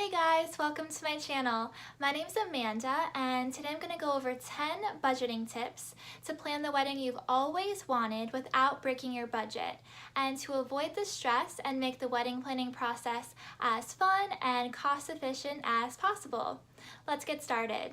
Hey guys, welcome to my channel. My name's Amanda and today I'm going to go over 10 budgeting tips to plan the wedding you've always wanted without breaking your budget and to avoid the stress and make the wedding planning process as fun and cost efficient as possible. Let's get started.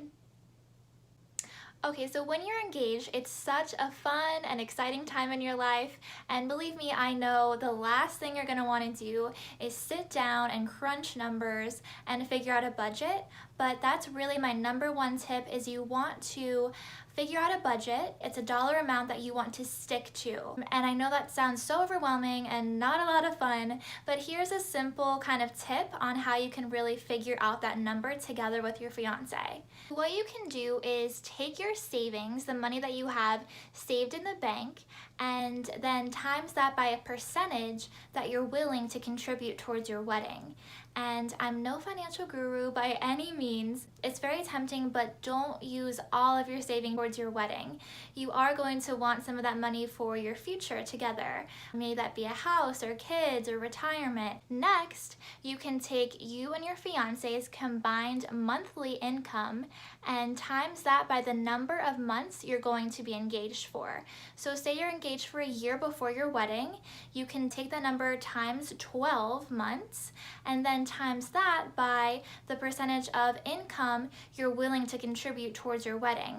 Okay, so when you're engaged, it's such a fun and exciting time in your life, and believe me, I know the last thing you're gonna wanna do is sit down and crunch numbers and figure out a budget, but that's really my number one tip is you want to figure out a budget. It's a dollar amount that you want to stick to. And I know that sounds so overwhelming and not a lot of fun, but here's a simple kind of tip on how you can really figure out that number together with your fiance. What you can do is take your savings, the money that you have saved in the bank, and then times that by a percentage that you're willing to contribute towards your wedding. And I'm no financial guru by any means. It's very tempting, but don't use all of your savings towards your wedding. You are going to want some of that money for your future together. May that be a house or kids or retirement. Next, you can take you and your fiance's combined monthly income and times that by the number of months you're going to be engaged for. So say you're engaged for a year before your wedding, you can take that number times 12 months and then times that by the percentage of income you're willing to contribute towards your wedding.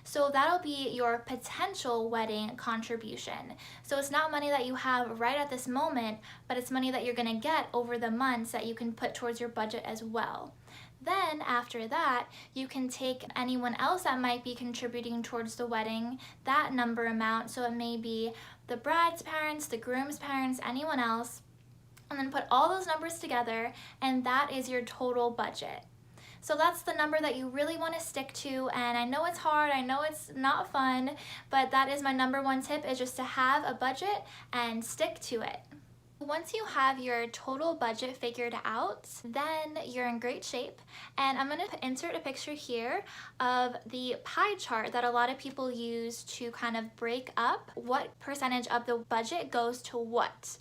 So that'll be your potential wedding contribution. So it's not money that you have right at this moment, but it's money that you're gonna get over the months that you can put towards your budget as well. Then after that, you can take anyone else that might be contributing towards the wedding, that number amount, so it may be the bride's parents, the groom's parents, anyone else, and then put all those numbers together, and that is your total budget. So that's the number that you really want to stick to, and I know it's hard, I know it's not fun, but that is my number one tip, is just to have a budget and stick to it. Once you have your total budget figured out, then you're in great shape. And I'm gonna insert a picture here of the pie chart that a lot of people use to kind of break up what percentage of the budget goes to what.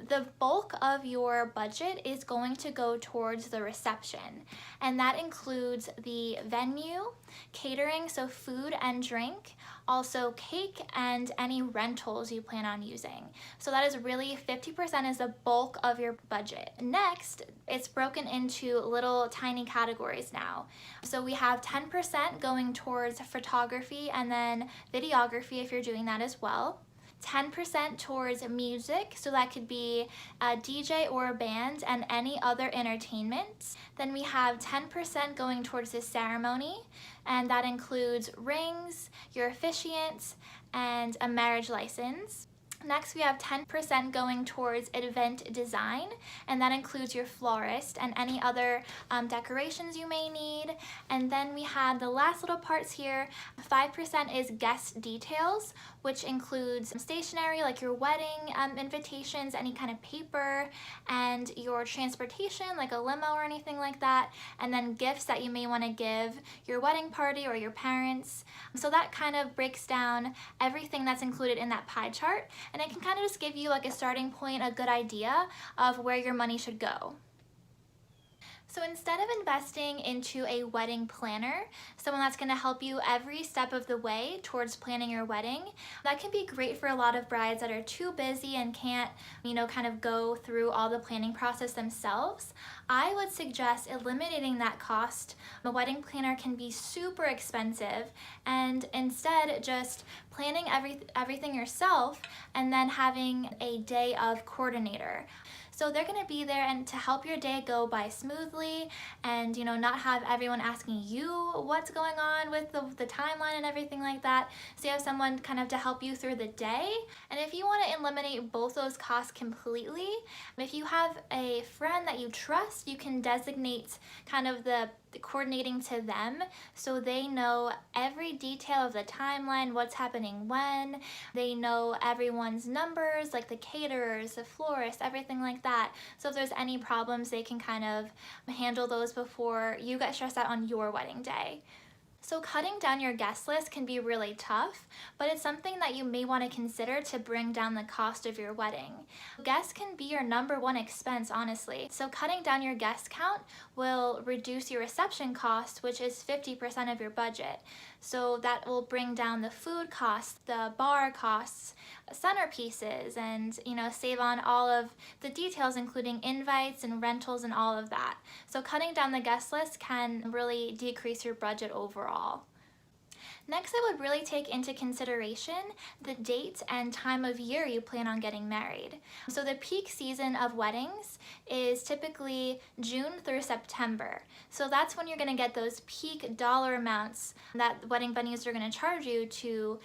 The bulk of your budget is going to go towards the reception, and that includes the venue, catering, so food and drink, also cake and any rentals you plan on using. So that is really 50% is the bulk of your budget. Next, it's broken into little tiny categories now. So we have 10% going towards photography and then videography if you're doing that as well. 10% towards music, so that could be a DJ or a band and any other entertainment. Then we have 10% going towards the ceremony, and that includes rings, your officiant, and a marriage license. Next, we have 10% going towards event design, and that includes your florist and any other decorations you may need. And then we have the last little parts here. 5% is guest details, which includes stationery like your wedding invitations, any kind of paper, and your transportation like a limo or anything like that, and then gifts that you may want to give your wedding party or your parents. So that kind of breaks down everything that's included in that pie chart, and it can kind of just give you like a starting point, a good idea of where your money should go. So instead of investing into a wedding planner, someone that's gonna help you every step of the way towards planning your wedding, that can be great for a lot of brides that are too busy and can't, kind of go through all the planning process themselves. I would suggest eliminating that cost. A wedding planner can be super expensive, and instead just planning everything yourself and then having a day of coordinator. So they're gonna be there and to help your day go by smoothly and not have everyone asking you what's going on with the timeline and everything like that. So you have someone kind of to help you through the day. And if you wanna eliminate both those costs completely, if you have a friend that you trust, you can designate kind of the coordinating to them so they know every detail of the timeline, what's happening when, they know everyone's numbers like the caterers, the florists, everything like that. So if there's any problems, they can kind of handle those before you get stressed out on your wedding day. So cutting down your guest list can be really tough, but it's something that you may want to consider to bring down the cost of your wedding. Guests can be your number one expense, honestly. So cutting down your guest count will reduce your reception cost, which is 50% of your budget. So that will bring down the food costs, the bar costs, centerpieces, and save on all of the details, including invites and rentals and all of that. So cutting down the guest list can really decrease your budget overall. Next, I would really take into consideration the date and time of year you plan on getting married. So the peak season of weddings is typically June through September. So that's when you're going to get those peak dollar amounts that wedding venues are going to charge you to,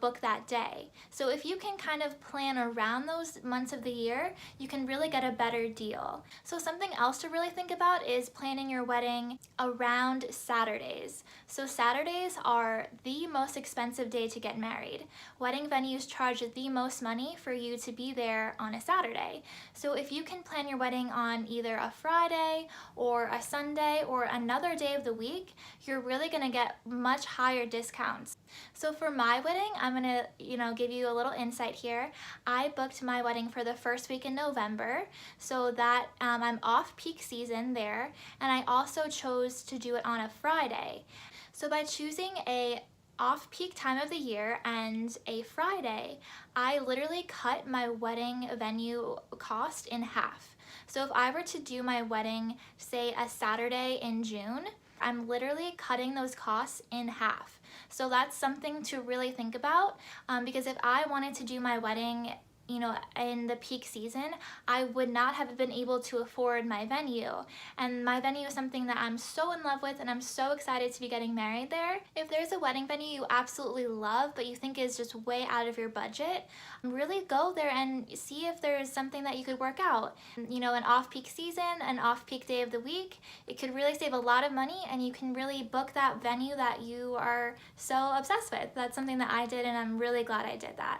book that day. So if you can kind of plan around those months of the year, you can really get a better deal. So something else to really think about is planning your wedding around Saturdays. So Saturdays are the most expensive day to get married. Wedding venues charge the most money for you to be there on a Saturday. So if you can plan your wedding on either a Friday or a Sunday or another day of the week, you're really gonna get much higher discounts. So for my wedding, I'm gonna, give you a little insight here. I booked my wedding for the first week in November, so that I'm off peak season there, and I also chose to do it on a Friday. So by choosing a off-peak time of the year and a Friday, I literally cut my wedding venue cost in half. So if I were to do my wedding, say a Saturday in June, I'm literally cutting those costs in half. So that's something to really think about, because if I wanted to do my wedding in the peak season, I would not have been able to afford my venue. And my venue is something that I'm so in love with, and I'm so excited to be getting married there. If there's a wedding venue you absolutely love, but you think is just way out of your budget, really go there and see if there's something that you could work out. An off-peak season, an off-peak day of the week, it could really save a lot of money, and you can really book that venue that you are so obsessed with. That's something that I did, and I'm really glad I did that.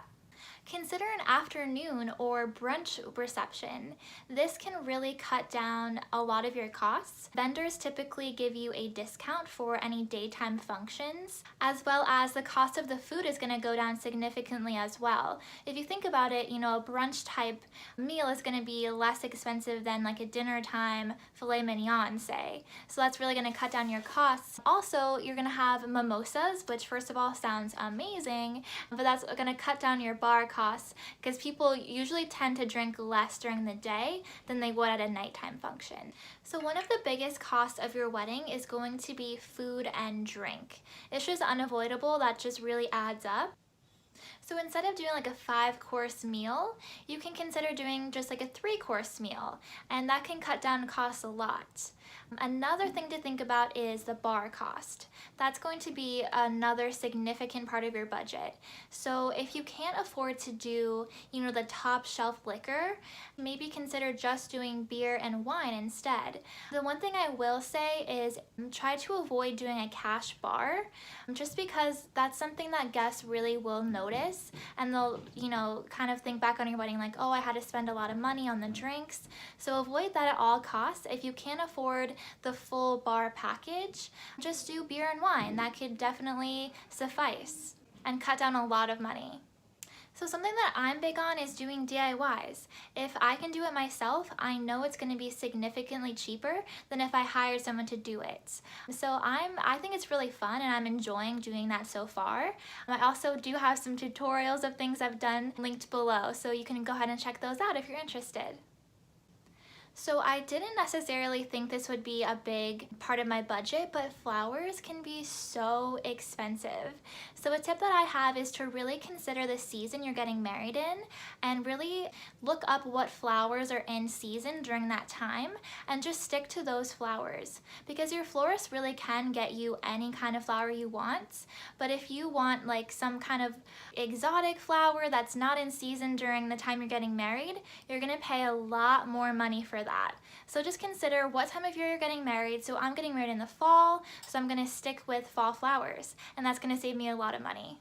Consider an afternoon or brunch reception. This can really cut down a lot of your costs. Vendors typically give you a discount for any daytime functions, as well as the cost of the food is going to go down significantly as well. If you think about it, a brunch type meal is going to be less expensive than like a dinner time filet mignon, say. So that's really going to cut down your costs. Also, you're going to have mimosas, which first of all sounds amazing, but that's going to cut down your bar costs, because people usually tend to drink less during the day than they would at a nighttime function. So one of the biggest costs of your wedding is going to be food and drink. It's just unavoidable. That just really adds up. So instead of doing like a 5-course meal, you can consider doing just like a 3-course meal, and that can cut down costs a lot. Another thing to think about is the bar cost. That's going to be another significant part of your budget. So if you can't afford to do, the top shelf liquor, maybe consider just doing beer and wine instead. The one thing I will say is try to avoid doing a cash bar, just because that's something that guests really will notice, and they'll, kind of think back on your wedding like, oh, I had to spend a lot of money on the drinks. So avoid that at all costs. If you can't afford the full bar package, just do beer and wine. That could definitely suffice and cut down a lot of money. So something that I'm big on is doing DIYs. If I can do it myself, I know it's going to be significantly cheaper than if I hired someone to do it. So I think it's really fun, and I'm enjoying doing that so far. I also do have some tutorials of things I've done linked below, so you can go ahead and check those out if you're interested. So I didn't necessarily think this would be a big part of my budget, but flowers can be so expensive. So a tip that I have is to really consider the season you're getting married in, and really look up what flowers are in season during that time, and just stick to those flowers. Because your florist really can get you any kind of flower you want, but if you want like some kind of exotic flower that's not in season during the time you're getting married, you're gonna pay a lot more money for that. So just consider what time of year you're getting married. So I'm getting married in the fall, so I'm gonna stick with fall flowers, and that's gonna save me a lot of money.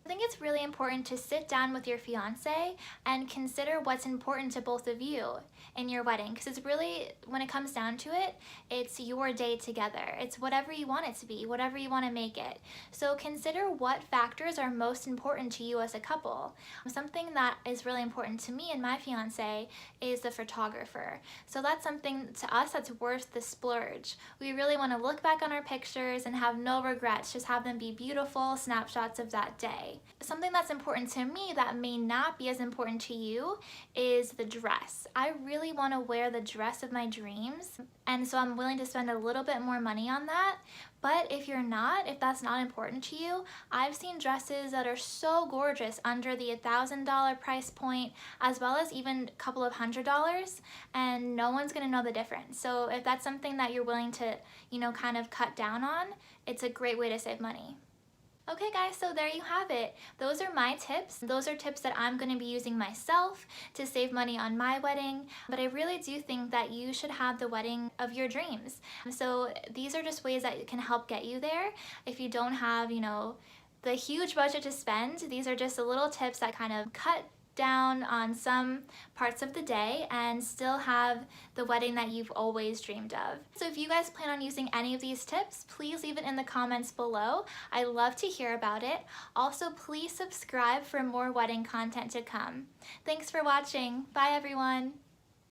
I think it's really important to sit down with your fiance and consider what's important to both of you in your wedding, because it's really, when it comes down to it, it's your day together. It's whatever you want it to be, whatever you want to make it. So consider what factors are most important to you as a couple. Something that is really important to me and my fiance is the photographer. So that's something to us that's worth the splurge. We really want to look back on our pictures and have no regrets, just have them be beautiful snapshots of that day. Something that's important to me that may not be as important to you is the dress. I really want to wear the dress of my dreams, and so I'm willing to spend a little bit more money on that. But if that's not important to you, I've seen dresses that are so gorgeous under the $1,000 price point, as well as even a couple of $100s, and no one's gonna know the difference. So if that's something that you're willing to, kind of cut down on, it's a great way to save money. Okay guys, so there you have it. Those are my tips. Those are tips that I'm going to be using myself to save money on my wedding, but I really do think that you should have the wedding of your dreams. So these are just ways that can help get you there. If you don't have, the huge budget to spend, these are just the little tips that kind of cut down on some parts of the day and still have the wedding that you've always dreamed of. So if you guys plan on using any of these tips, please leave it in the comments below. I love to hear about it. Also, please subscribe for more wedding content to come. Thanks for watching. Bye everyone.